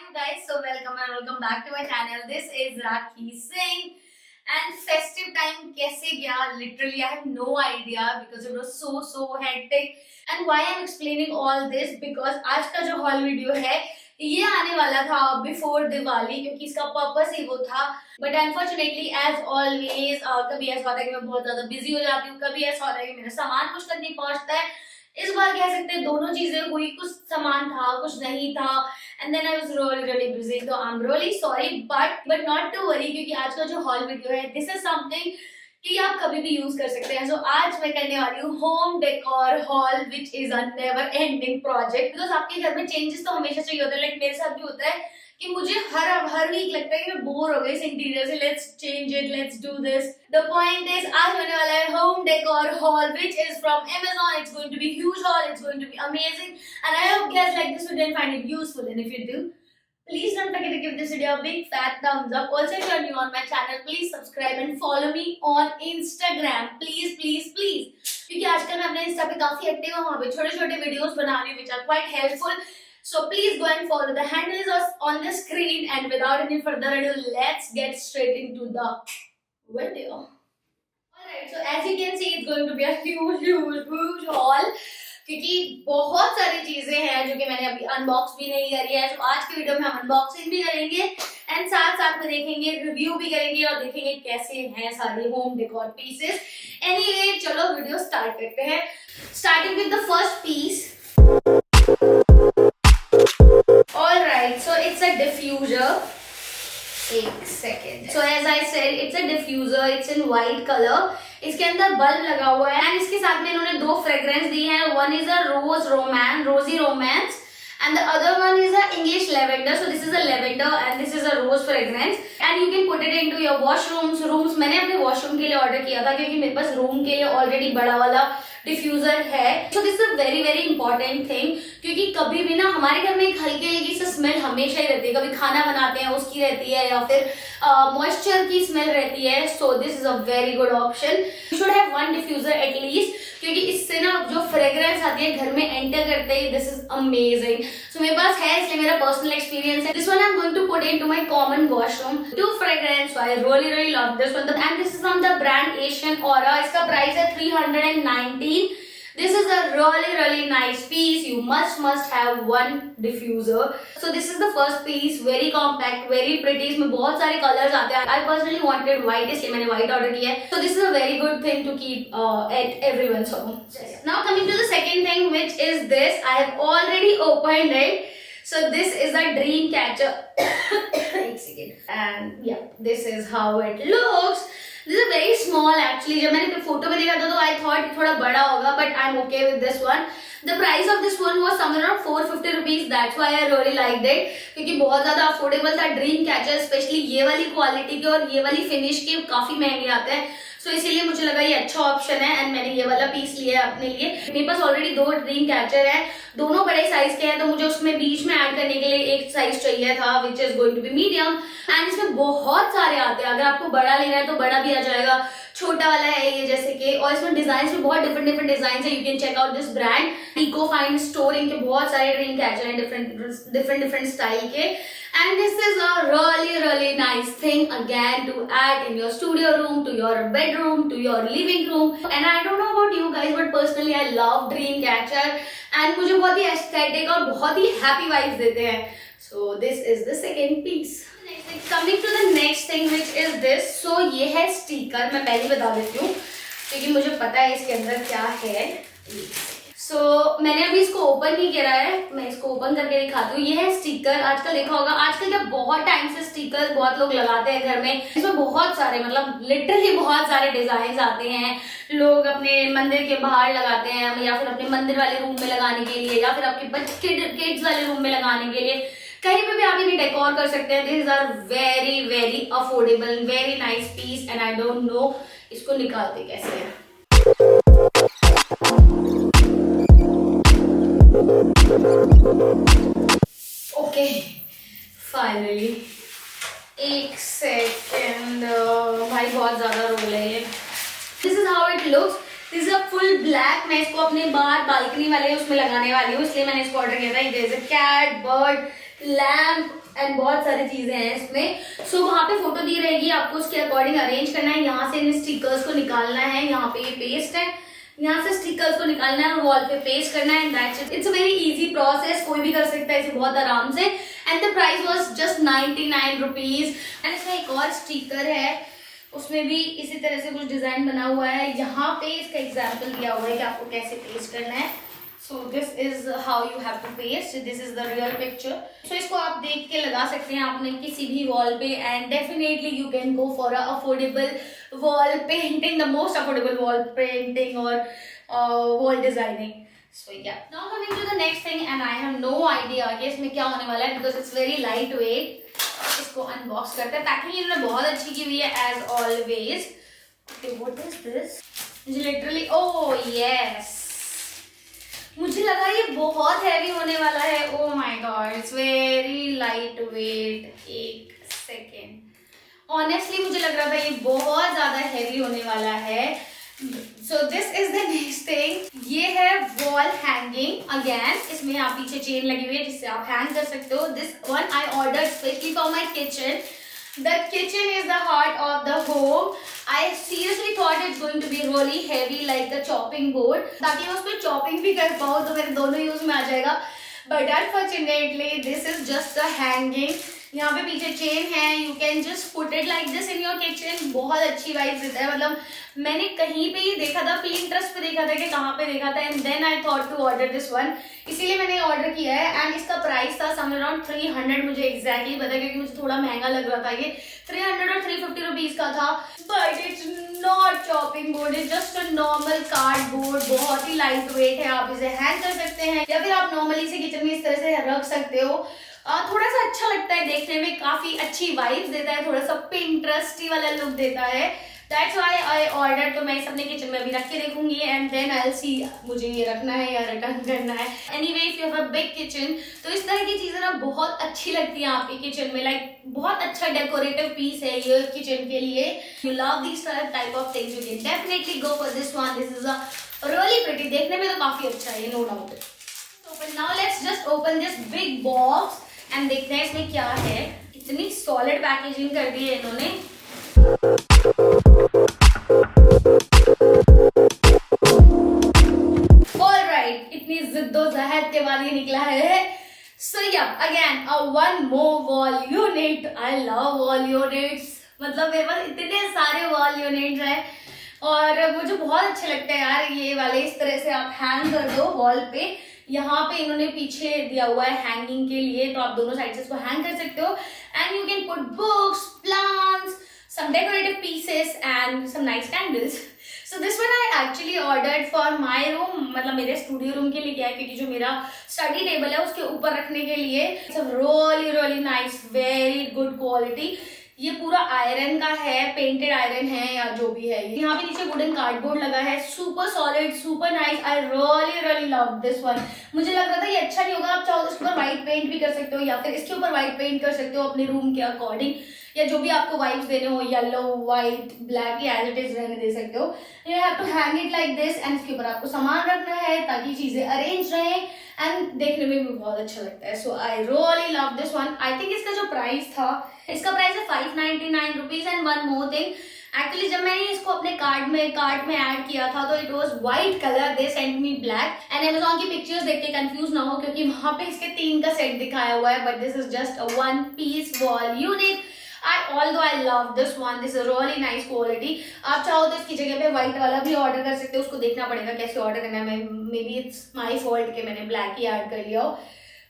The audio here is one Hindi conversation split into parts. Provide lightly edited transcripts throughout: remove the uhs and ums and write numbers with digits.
you guys, so welcome back to my channel. This is Rakhi Singh and festive time कैसे गया? Literally I have no idea because it was so hectic. And why I'm explaining all this because आज का जो haul video है ये आने वाला था बिफोर दिवाली क्योंकि इसका पर्पस ही वो था. बट अनफॉर्चुनेटली एज ऑलवेज कभी ऐसा होता है कि मैं बहुत ज्यादा बिजी हो जाती हूँ, कभी ऐसा होता है कि मेरा सामान कुछ तक नहीं पहुंचता है. इस बार कह सकते हैं दोनों चीजें हुई, कुछ सामान था कुछ नहीं था. And then I was really busy, तो आई एम really sorry but not to worry क्योंकि आज का जो हॉल वीडियो है दिस इज समथिंग कि आप कभी भी यूज कर सकते हैं. सो आज मैं करने वाली हूँ home decor hall which is a never ending project. Because आपके घर में चेंजेस तो हमेशा चाहिए होता है. लाइक मेरे साथ भी होता है कि मुझे हर वीक लगता है कि मैं बोर हो गई इस इंटीरियर से. Let's change it, let's do this. The point is आज होने वाला है home decor hall which is from Amazon. It's going to be huge haul, it's going to be amazing and I hope guys like this video and find it useful. And if you do, please don't forget to give this video a big fat thumbs up. Also, if you're new on my channel, please subscribe and follow me on Instagram. Please. क्योंकि आजकल मैं अपने इंस्टा पे काफी एक्टिव हूँ, वहाँ पे छोटे वीडियोस बना रही हूँ which are quite helpful. So please go and follow. The handle is on the screen and without any further ado, let's get straight into the video. Alright, so as you can see, it's going to be a huge haul. क्योंकि बहुत सारी चीजें हैं जो कि मैंने अभी अनबॉक्स भी नहीं करी है. तो आज के वीडियो में हम अनबॉक्सिंग भी करेंगे एंड साथ में देखेंगे, रिव्यू भी करेंगे और देखेंगे कैसे हैं सारे होम डेकोर पीसेस. एनीवे चलो वीडियो स्टार्ट करते हैं. Starting with the first piece. Alright, so it's a diffuser. एक second. So as I said it's a diffuser. It's in white colour. इसके अंदर बल्ब लगा हुआ है एंड इसके साथ में इन्होंने दो फ्रेग्रेंस दी हैं. वन इज अ रोजी romance and the other one is a English lavender. So this is a lavender and this is a rose fragrance and you can put it into your rooms. मैंने अपने वॉशरूम के लिए ऑर्डर किया था क्योंकि मेरे पास रूम के लिए ऑलरेडी बड़ा वाला डिफ्यूजर है. So this is a very important thing क्योंकि कभी भी ना हमारे घर में एक हल्की सी स्मेल हमेशा ही रहती है. कभी खाना बनाते हैं उसकी रहती है या फिर मॉइस्चर की स्मेल रहती है. So this is a very good option. You should have one diffuser at least क्योंकि इससे ना जो फ्रेग्रेंस आती है घर में एंटर करते ही दिस इज अमेजिंग. सो मेरे पास है इसलिए मेरा पर्सनल एक्सपीरियंस है. This one I am going to put into my common washroom. To fragrance I really love this one and this is from the brand Asian Aura. इसका प्राइस है 319. This is a really nice piece. You must have one diffuser. So this is the first piece. Very compact, very pretty. इसमें बहुत सारे colors आते हैं. I personally wanted white इसलिए मैंने white order किया है. So this is a very good thing to keep at everyone's home. Now coming to the second thing, which is this. I have already opened it. So this is a dream catcher. एक second. And yeah, this is how it looks. This is very small actually. जब मैंने फोटो में देखा था तो I thought थोड़ा बड़ा होगा, but I'm okay with this one. The price of this one was somewhere around 450 rupees. That's why I really liked it. क्योंकि बहुत ज्यादा अफोर्डेबल था. ड्रीम कैचर स्पेशली ये वाली क्वालिटी के और ये वाली फिनिश के काफी महंगे आते हैं. सो इसीलिए मुझे लगा ये अच्छा ऑप्शन है एंड मैंने ये वाला पीस लिया है अपने लिए. मेरे पास ऑलरेडी दो ड्रीम कैचर है, दोनों बड़े साइज के हैं. तो मुझे उसमें बीच में ऐड करने के लिए एक साइज चाहिए था which is going to be medium. And इसमें बहुत सारे आते हैं. अगर आपको बड़ा लेना है तो बड़ा भी आ जाएगा, छोटा वाला है ये जैसे कि. और इसमें डिजाइन में बहुत डिफरेंट डिजाइन है. You can check out this brand Eco Fine store. इनके बहुत सारे ड्रीम कैचर हैं डिफरेंट स्टाइल के. And this is a really nice thing again to add in your studio room, to your bedroom, to your living room. And I don't know about you guys, but personally I love Dreamcatcher and मुझे बहुत ही aesthetic और बहुत ही happy vibes देते हैं. So this is the second piece. Coming to the next thing, which is this. So ये है स्टिकर. मैं पहले बता देती हूँ क्योंकि मुझे पता है इसके अंदर क्या है. मैंने अभी इसको ओपन नहीं किया है. मैं इसको ओपन करके दिखाती हूँ. ये है स्टिकर. आजकल देखा होगा, आजकल क्या बहुत टाइम से स्टिकर बहुत लोग लगाते हैं घर में. इसमें बहुत सारे मतलब लिटरली बहुत सारे डिजाइन आते हैं. लोग अपने मंदिर के बाहर लगाते हैं या फिर अपने मंदिर वाले रूम में लगाने के लिए या फिर आपके किड्स वाले रूम में लगाने के लिए. कहीं पे भी आप इन्हें डेकोर कर सकते हैं. This are very affordable, very nice piece and I don't know इसको निकालते कैसे है. Okay finally. एक सेकेंड भाई बहुत ज्यादा रोल है ये. This is how it looks. This is a full black. मैं इसको अपने बाहर बालकनी वाले उसमें लगाने वाली हूँ इसलिए मैंने इसको ऑर्डर किया था. There is a cat, bird, lamp and बहुत सारी चीजें हैं इसमें। सो वहाँ पे फोटो दी रहेगी, आपको उसके अकॉर्डिंग अरेंज करना है। यहाँ से इन स्टिकर्स को निकालना है, यहाँ पे ये पेस्ट है, यहाँ से स्टिकर्स को निकालना है और वॉल पे पेस्ट करना है। That's it, it's a very easy process, कोई भी कर सकता है इसे बहुत आराम से। And the price was just 99 rupees. And इसमें एक और स्टिकर है, उसमें भी इसी तरह से कुछ डिजाइन बना हुआ है। यहाँ पे इसका एग्जाम्पल दिया हुआ है कि आपको कैसे पेस्ट करना है। So this is how you have to paste, this is the real picture. So इसको आप देख के लगा सकते हैं आपने किसी भी वॉल पे, and definitely you can go for a affordable wall painting, the most affordable wall painting और wall designing. So yeah, now coming to the next thing, and I have no idea कि इसमें क्या होने वाला है because it's very lightweight। इसको अनबॉक्स करते हैं। पैकिंग इन्होंने बहुत अच्छी की हुई है as always। Okay, what is this? मुझे literally, oh yes, मुझे लगा ये बहुत हैवी होने वाला है। Oh my god, it's very lightweight। एक सेकेंड, ऑनेस्टली मुझे लग रहा था ये बहुत ज्यादा हैवी होने वाला है। So this is the next thing। ये है वॉल हैंगिंग अगेन। इसमें यहाँ पीछे चेन लगी हुई है जिससे आप हैंग कर सकते हो। This one I order specially for my kitchen. The kitchen is the heart of the home। I seriously thought it's going to be really heavy like a chopping board, ताकि मैं उसमें चॉपिंग भी कर पाऊँ तो मेरे दोनों यूज में आ जाएगा। But unfortunately this is just a hanging। यहाँ पे पीछे चेन है, you can just put it like this in your kitchen. बहुत अच्छी वाइब देता है। मतलब मैंने कहीं पे ही देखा था, Pinterest पे देखा था कि कहाँ पे देखा था, and then I thought to order this one, इसीलिए मैंने ऑर्डर किया है। एंड इसका प्राइस था समवेयर अराउंड 300, मुझे एग्जैक्टली पता है क्योंकि मुझे थोड़ा महंगा लग रहा था। ये 300 और 350 रुपीज का था। But it's not chopping board, it's just a normal cardboard. बहुत ही लाइट वेट है, आप इसे हैंग कर सकते हैं या फिर आप नॉर्मली इसे किचन में इस तरह से रख सकते हो। थोड़ा सा अच्छा लगता है देखने में, काफी अच्छी वाइब्स देता है, थोड़ा सा पिंटरेस्टी वाला लुक देता है। That's why I order. तो मैं इस अपने किचन में अभी रख के देखूंगी and then I will see मुझे ये रखना है या रिटर्न करना है। Anyway, if you have a big kitchen तो इस तरह की चीजें ना बहुत अच्छी लगती है आपके किचन में। लाइक बहुत अच्छा डेकोरेटिव पीस है ये किचन के लिए। You love this type of things, you can definitely go for this one. This is a really pretty, देखने में तो काफी अच्छा है, no doubt. Now let's just open this big box and देखते हैं इसमें क्या है। इतनी सॉलिड पैकेजिंग कर दी है इन्होंने। ऑलराइट, इतनी जिद्दोजहद के बाद ये निकला है। सो या again a one more wall unit. I love wall units, मतलब मेरे पास इतने सारे वॉल यूनिट्स हैं और मुझे बहुत अच्छे लगते हैं यार ये वाले। इस तरह से आप हैंग कर दो वॉल पे। यहाँ पे इन्होंने पीछे दिया हुआ है हैंगिंग के लिए, तो आप दोनों साइड से इसको हैंग कर सकते हो। And you can put books, plants, some decorative pieces and some nice candles। So this one I actually ordered for my room, मतलब मेरे स्टूडियो रूम के लिए क्या है, क्योंकि जो मेरा स्टडी टेबल है उसके ऊपर रखने के लिए। It's a really really nice, very good quality। ये पूरा आयरन का है, पेंटेड आयरन है या जो भी है। यहाँ पे नीचे वुडन कार्डबोर्ड लगा है, super solid, super nice. I really really love this one. मुझे लग रहा था ये अच्छा नहीं होगा, आप चाहो तो इसके ऊपर व्हाइट पेंट भी कर सकते हो या फिर इसके ऊपर व्हाइट पेंट कर सकते हो अपने रूम के अकॉर्डिंग, या जो भी आपको वाइब्स देने हो, येलो, व्हाइट, ब्लैक, या एज इट इज रहने दे सकते हो। You have to hang it like this and इसके ऊपर आपको सामान रखना है ताकि चीजें अरेंज रहे एंड देखने में भी बहुत अच्छा लगता है। So I really love this one. I think इसका जो प्राइस था, इसका प्राइस है 599 rupees. And one more thing, actually जब मैंने इसको अपने कार्ट में ऐड किया था तो it was white colour, they sent me black. And Amazon की पिक्चर्स देख के कंफ्यूज ना हो क्योंकि वहां पे इसके 3 का सेट दिखाया हुआ है, but this is just a one piece wall unit. although I love this one, this is really nice quality। आप चाहो तो इसकी जगह पे व्हाइट वाला भी ऑर्डर कर सकते हो, उसको देखना पड़ेगा कैसे ऑर्डर करना है। May be it's my fault कि मैंने ब्लैक ही ऐड कर लिया हो।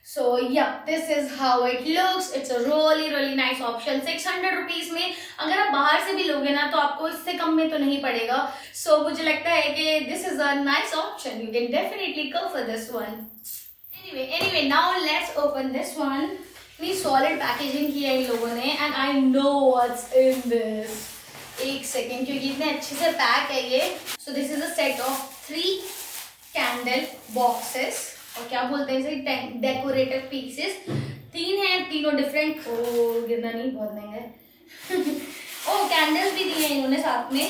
So yeah, this is how it looks। It's a really really nice option। 600 rupees में अगर आप बाहर से भी लोगे ना तो आपको इससे कम में तो नहीं पड़ेगा। So मुझे लगता है कि this is a nice option, you can definitely go for this one। Anyway, now let's open this one। इतनी सॉलिड पैकेजिंग की है इन लोगों ने and I know what's in this. एक सेकेंड, क्योंकि इतने अच्छे से पैक है ये। सो this is a set of 3 candle boxes, और क्या बोलते हैं इसे, डेकोरेटिव पीसेस। 3 हैं, तीनों डिफरेंट। ओ गिरना नहीं, बहुत महंगा है। ओ कैंडल्स भी दिए इन्होंने साथ में।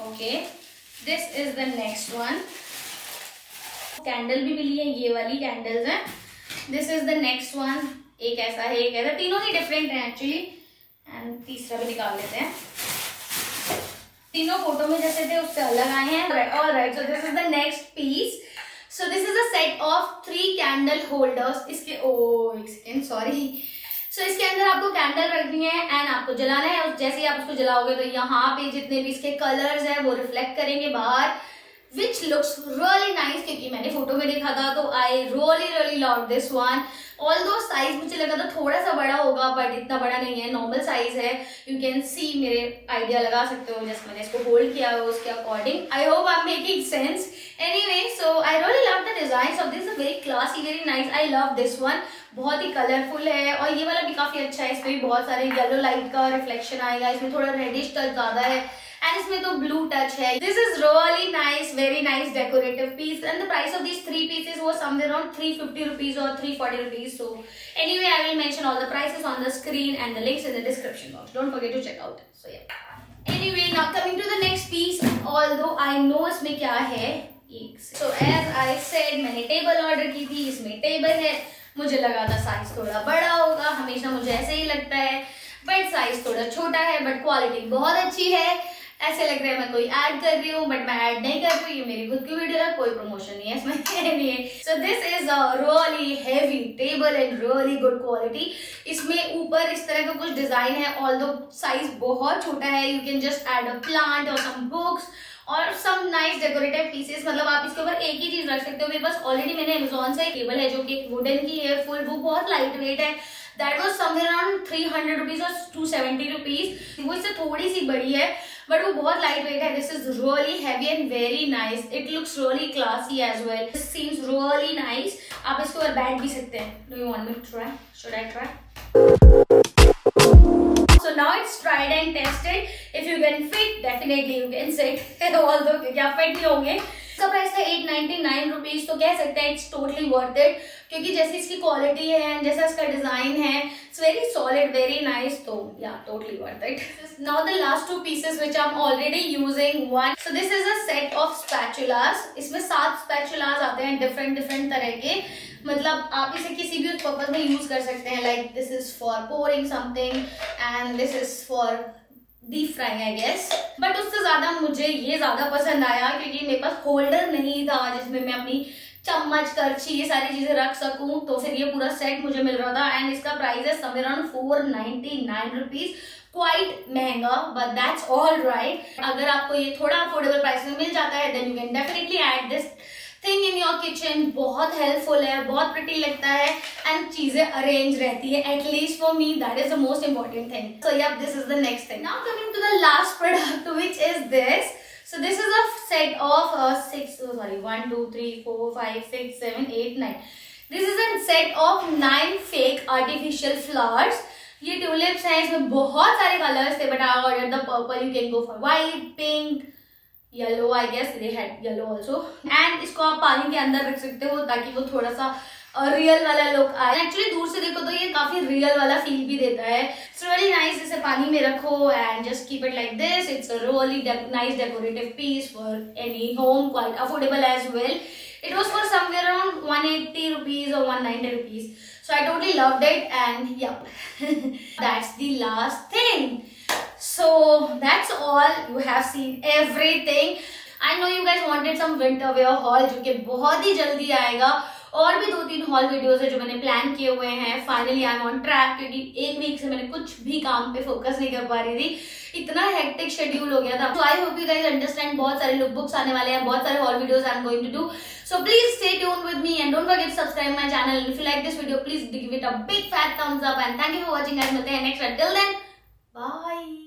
Okay, this is the next one. Candle भी मिली है, ये वाली कैंडल्स हैं। This is the next one, एक ऐसा है एक ऐसा, तीनों ही डिफरेंट है एक्चुअली। एंड तीसरा भी निकाल लेते हैं, तीनों फोटो में जैसे थे उससे अलग आए हैं। Alright, so this is the next piece. So this is a set of 3 candle holders. इसके एक सेकेंड, सॉरी। सो इसके अंदर आपको कैंडल रखनी है एंड आपको जलाना है, और जैसे ही आप उसको जलाओगे तो यहाँ पे जितने भी इसके कलर्स है वो रिफ्लेक्ट करेंगे बाहर, विच लुक्स रियली नाइस। क्योंकि मैंने फोटो में देखा था तो आई really love this one. Although size मुझे लगा था थोड़ा सा बड़ा होगा, बट इतना बड़ा नहीं है, नॉर्मल साइज है। यू कैन सी, मेरे आइडिया लगा सकते हो जैसे मैंने इसको होल्ड किया है उसके according. I hope I am making sense. Anyway, so I really love the design of this, very classy, very nice. I love this one, बहुत ही कलरफुल है। और ये वाला भी काफी अच्छा है, इसमें भी बहुत सारे येलो लाइट का रिफ्लेक्शन आएगा, इसमें थोड़ा रेडिश टच ज्यादा है एंड इसमें तो ब्लू टच है। This is really nice, very nice decorative piece and the price of this 3 pieces was somewhere around 350 rupees or 340 rupees. So anyway, I will mention all the prices on the screen and the links in the description box. Don't forget to check out. So yeah. Anyway, now coming to the next piece. Although I know इसमें क्या है, so as I said, मैंने टेबल ऑर्डर की थी, इसमें टेबल है। मुझे लगा था साइज थोड़ा बड़ा होगा, हमेशा मुझे ऐसे ही लगता है, बट साइज थोड़ा छोटा है, बट क्वालिटी बहुत अच्छी है। ऐसे लग रहा है मैं कोई ऐड कर रही हूँ, बट मैं ऐड नहीं कर रही हूँ, ये मेरी खुद की वीडियो है, कोई प्रमोशन नहीं है इसमें। सो this is a really heavy table and really good quality. इसमें ऊपर इस तरह का कुछ डिजाइन है, ऑल्दो साइज बहुत छोटा है। You can just add a plant और सम बुक्स और सम नाइस डेकोरेटिव पीसेस। मतलब आप इसके ऊपर एक ही चीज रख सकते हो। मेरे पास ऑलरेडी मैंने अमेजोन से एक टेबल है जो कि वुडन की है, फुल, वो बहुत लाइट वेट है। That was somewhere around 300 rupees और 270 रुपीज। वो इससे थोड़ी सी बड़ी है, बट वो बहुत लाइट वेट है। This is really heavy and very nice. It looks really classy as well. This seems really nice. आप इसके ऊपर बैठ भी सकते हैं। Do you want me to try? Should I try? So now it's tried and tested. If you can fit, definitely you can sit. Although क्योंकि आप फिट नहीं होंगे। इसका प्राइस था 899 रुपीज, तो कह सकते हैं इट्स टोटली वर्थ इट। क्योंकि जैसी इसकी क्वालिटी है, जैसा इसका डिजाइन है, it's very solid, very nice, तो या totally worth it. Now the last 2 pieces which I'm already using one. So this is a set of spatulas. इसमें 7 spatulas आते हैं डिफरेंट तरह के। मतलब आप इसे किसी भी पर्पज में यूज कर सकते हैं। Like this is for pouring something and this is for deep frying I guess. But उससे ज्यादा मुझे ये ज्यादा पसंद आया क्योंकि मेरे पास होल्डर नहीं था जिसमें मैं अपनी चम्मच, करछी, ये सारी चीजें रख सकूं, तो फिर ये पूरा सेट मुझे मिल रहा था। एंड इसका प्राइस है समवेयर अराउंड 499 रुपीज। क्वाइट महंगा, बट दैट्स ऑल राइट। अगर आपको ये थोड़ा अफोर्डेबल प्राइस में मिल जाता है then you can definitely add this thing in your kitchen. बहुत हेल्पफुल है, बहुत प्रिटी लगता है एंड चीजें अरेंज रहती है। At least for me that is the most important thing. So yeah this is the next thing. Now coming to the last product which is this. So this is a set of 1, 2, 3, 4, 5, 6, 7, 8, 9. This is a set of 9 fake artificial flowers. ये tulips हैं, इसमें बहुत सारे कलर्स थे, but I ordered the purple. You can go for white, pink, yellow. I guess they had yellow also. And इसको आप पानी के अंदर रख सकते हो ताकि वो थोड़ा सा रियल वाला लुक आए। एक्चुअली दूर से देखो तो ये काफी रियल वाला फील भी देता है। It's really nice. इसे पानी में रखो and just keep it like this. It's a really nice decorative piece for any home, quite affordable as well. It was for somewhere around 180 rupees or 190 rupees. So I totally loved it and yep, that's the last thing. So that's all. You have seen everything. I know you guys wanted some winter wear haul जो कि बहुत ही जल्दी आएगा। और भी 2-3 हॉल वीडियोस है जो मैंने प्लान किए हुए हैं। Finally I am on track क्योंकि 1 वीक से मैंने कुछ भी काम पे फोकस नहीं कर पा रही थी, इतना हेक्टिक शेड्यूल हो गया था। So I hope you guys understand. बहुत सारे लुक बुक्स आने वाले हैं, बहुत सारे haul videos I am going to do. So please stay tuned with me and don't forget to subscribe my channel. If you like this video please give it a big fat thumbs up and thank you for watching guys. मिलते हैं next video. Till then bye.